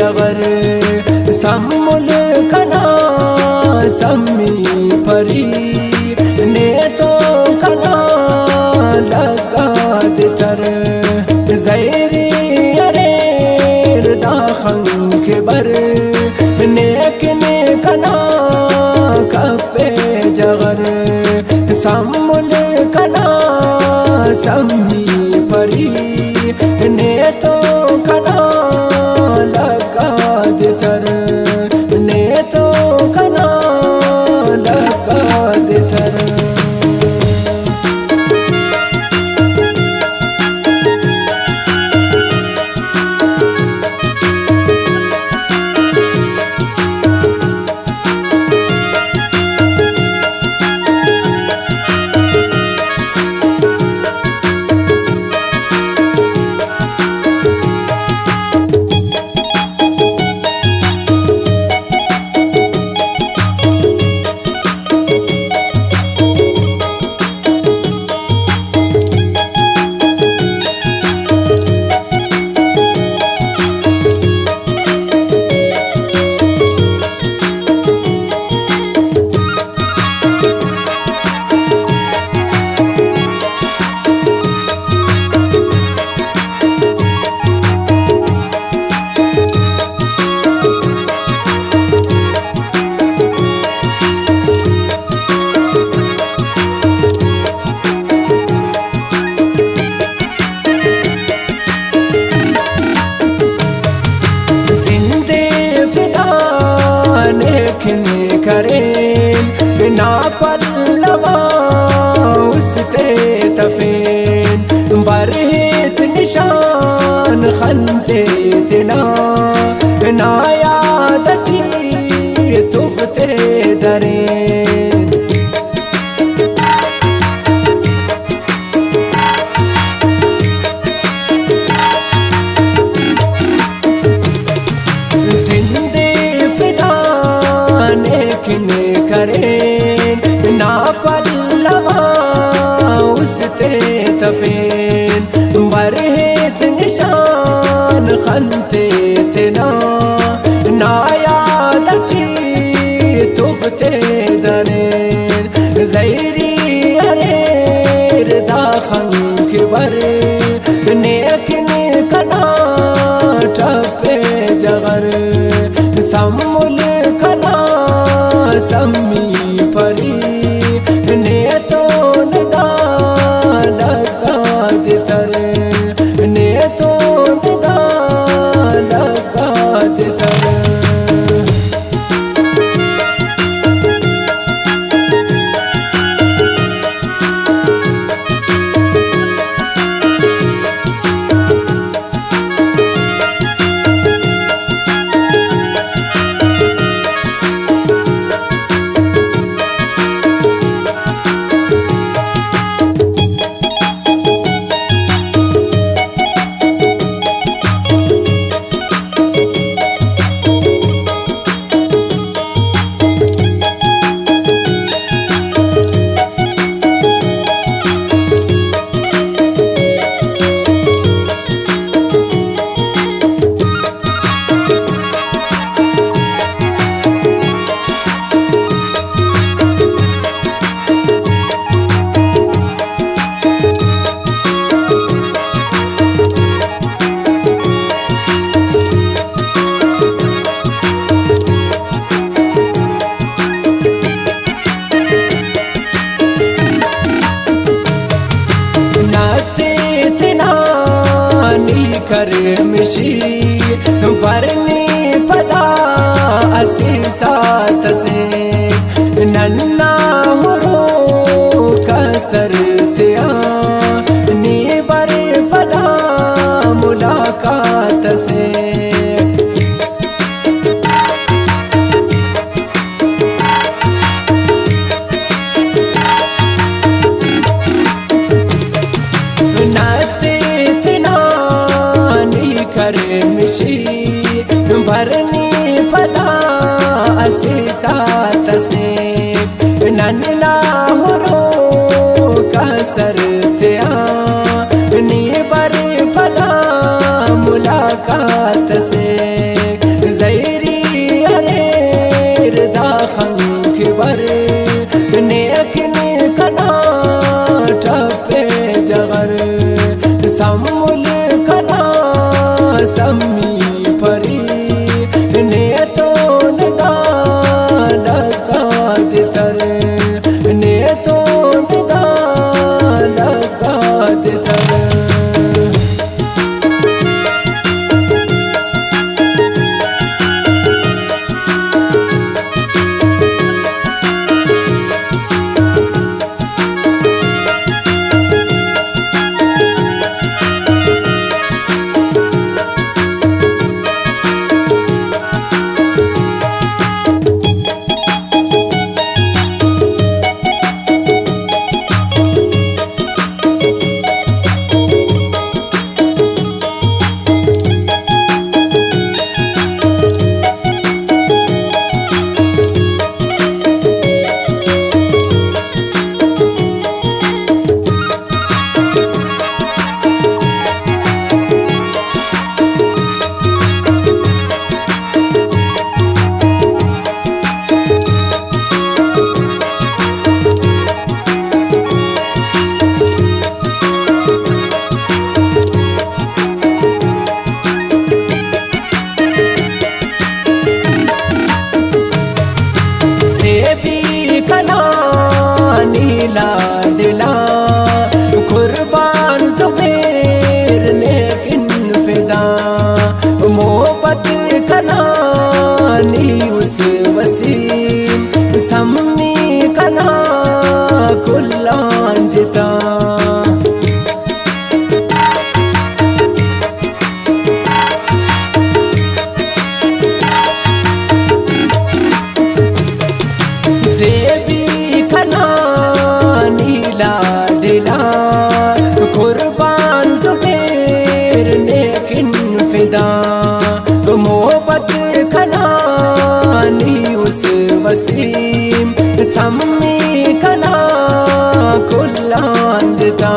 जगर सम्मुल कना सम्मी परी ने तो कना लगा दितर ज़ैरी अरे दाखं के बर नेक ने कना कपे जगर सम्मुल कना सम्मी परी ने तो कना लगा दितर ने तो कना लगा दितर करें ना पल्लवा उसते तफेन बरहित निशान खंते तना ना यादती तुबते दरें जिंदे फिदा किने करें ना पल्लवा उसते तफेन बरहित निशान खंते तना ना यादती तुबते दरेन ज़ैरी अरे दाखं के बर नेक ने कना टपे जगर सम्मुल कना सम्मी परी ने तो निदा लगा दितर ने तो निदा लगा दितर कर मिशी बरनी पदा असी साथ से नन्ना हुरो कसर त्या नी बर पदा मुलाकात से मिशी भरनी पदा असी साथ से नन्ना हुरो कसर त्या नी बर पदा मुलाकात से زيري أرير داخن كبر نيكن كنا تبي جغر سمول كنا سمي فري نيتو ندا لگا دتر نيتو ندا لگا دتر लाडला कुर्बान ज़ुबैर लेकिन फिदा मोहब्बत कनानी उस वसीम सम्मी कना कुल्लान जिता कुर्बान ज़ुबैर लेकिन फिदा मोहब्बत खनानी उस वसीम सम्मी कना कुल्लान जिता